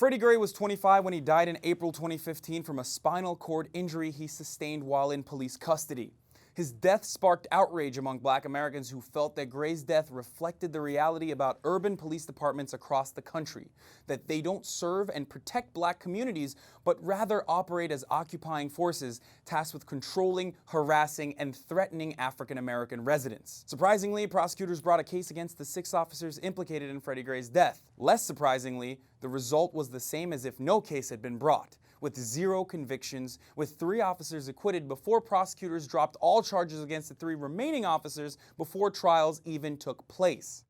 Freddie Gray was 25 when he died in April 2015 from a spinal cord injury he sustained while in police custody. His death sparked outrage among Black Americans who felt that Gray's death reflected the reality about urban police departments across the country, that they don't serve and protect Black communities, but rather operate as occupying forces tasked with controlling, harassing, and threatening African American residents. Surprisingly, prosecutors brought a case against the 6 officers implicated in Freddie Gray's death. Less surprisingly, the result was the same as if no case had been brought, with 0 convictions, with 3 officers acquitted before prosecutors dropped all charges against the 3 remaining officers before trials even took place.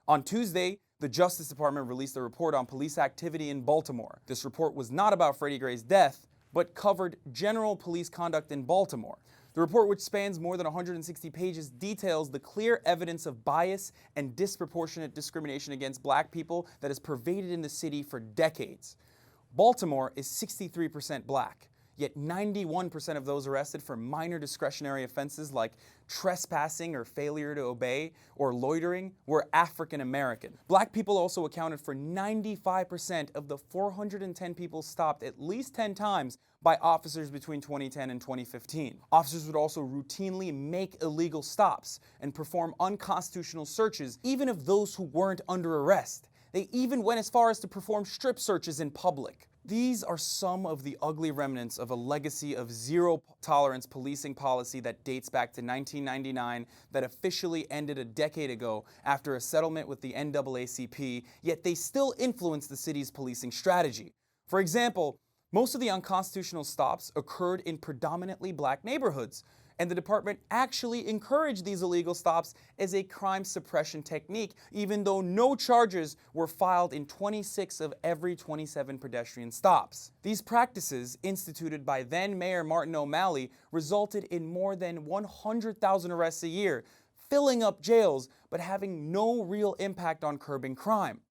On Tuesday, the Justice Department released a report on police activity in Baltimore. This report was not about Freddie Gray's death, but covered general police conduct in Baltimore. The report, which spans more than 160 pages, details the clear evidence of bias and disproportionate discrimination against Black people that has pervaded in the city for decades. Baltimore is 63% Black, yet 91% of those arrested for minor discretionary offenses like trespassing or failure to obey or loitering were African American. Black people also accounted for 95% of the 410 people stopped at least 10 times by officers between 2010 and 2015. Officers would also routinely make illegal stops and perform unconstitutional searches, even of those who weren't under arrest. They even went as far as to perform strip searches in public. These are some of the ugly remnants of a legacy of zero-tolerance policing policy that dates back to 1999 that officially ended a decade ago after a settlement with the NAACP, yet they still influence the city's policing strategy. For example, most of the unconstitutional stops occurred in predominantly Black neighborhoods, and the department actually encouraged these illegal stops as a crime suppression technique, even though no charges were filed in 26 of every 27 pedestrian stops. These practices, instituted by then Mayor Martin O'Malley, resulted in more than 100,000 arrests a year, filling up jails, but having no real impact on curbing crime.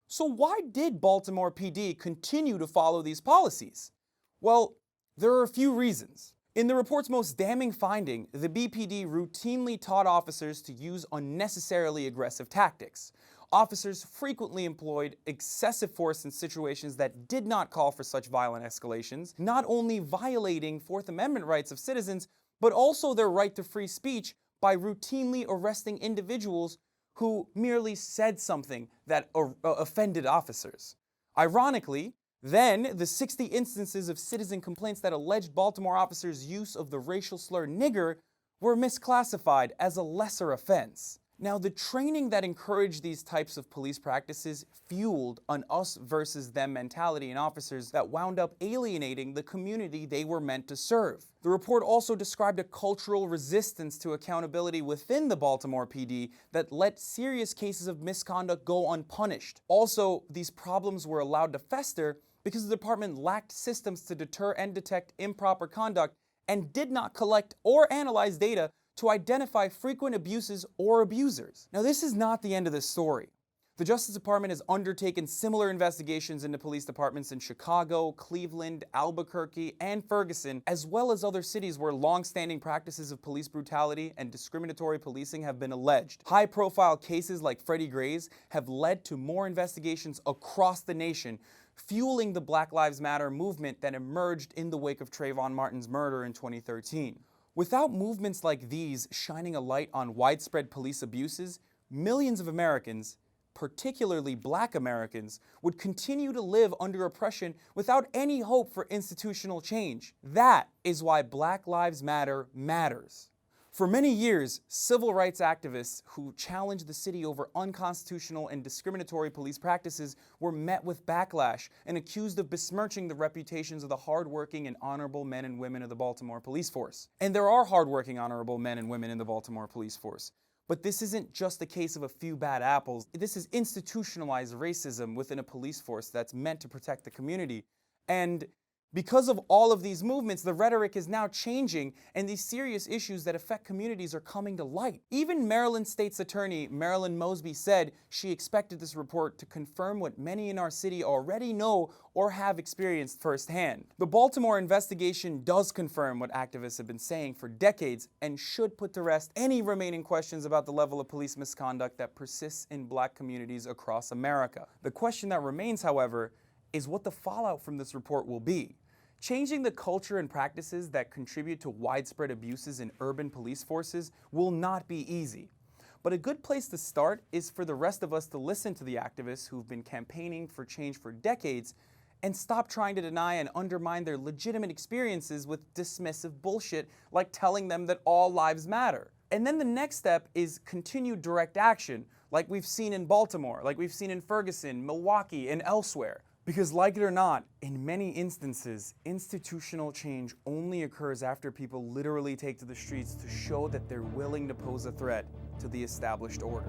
So why did Baltimore PD continue to follow these policies? Well, there are a few reasons. In the report's most damning finding, the BPD routinely taught officers to use unnecessarily aggressive tactics. Officers frequently employed excessive force in situations that did not call for such violent escalations, not only violating Fourth Amendment rights of citizens, but also their right to free speech by routinely arresting individuals who merely said something that offended officers. Ironically, then, the 60 instances of citizen complaints that alleged Baltimore officers' use of the racial slur nigger were misclassified as a lesser offense. Now, the training that encouraged these types of police practices fueled an us versus them mentality in officers that wound up alienating the community they were meant to serve. The report also described a cultural resistance to accountability within the Baltimore PD that let serious cases of misconduct go unpunished. Also, these problems were allowed to fester because the department lacked systems to deter and detect improper conduct and did not collect or analyze data to identify frequent abuses or abusers. Now, this is not the end of the story. The Justice Department has undertaken similar investigations into police departments in Chicago, Cleveland, Albuquerque, and Ferguson, as well as other cities where long-standing practices of police brutality and discriminatory policing have been alleged. High-profile cases like Freddie Gray's have led to more investigations across the nation, fueling the Black Lives Matter movement that emerged in the wake of Trayvon Martin's murder in 2013. Without movements like these shining a light on widespread police abuses, millions of Americans, particularly Black Americans, would continue to live under oppression without any hope for institutional change. That is why Black Lives Matter matters. For many years, civil rights activists who challenged the city over unconstitutional and discriminatory police practices were met with backlash and accused of besmirching the reputations of the hardworking and honorable men and women of the Baltimore police force. And there are hardworking, honorable men and women in the Baltimore police force. But this isn't just the case of a few bad apples. This is institutionalized racism within a police force that's meant to protect the community. And because of all of these movements, the rhetoric is now changing, and these serious issues that affect communities are coming to light. Even Maryland State's Attorney Marilyn Mosby said she expected this report to confirm what many in our city already know or have experienced firsthand. The Baltimore investigation does confirm what activists have been saying for decades and should put to rest any remaining questions about the level of police misconduct that persists in Black communities across America. The question that remains, however, is what the fallout from this report will be. Changing the culture and practices that contribute to widespread abuses in urban police forces will not be easy. But a good place to start is for the rest of us to listen to the activists who've been campaigning for change for decades and stop trying to deny and undermine their legitimate experiences with dismissive bullshit like telling them that all lives matter. And then the next step is continued direct action, like we've seen in Baltimore, like we've seen in Ferguson, Milwaukee, and elsewhere. Because like it or not, in many instances, institutional change only occurs after people literally take to the streets to show that they're willing to pose a threat to the established order.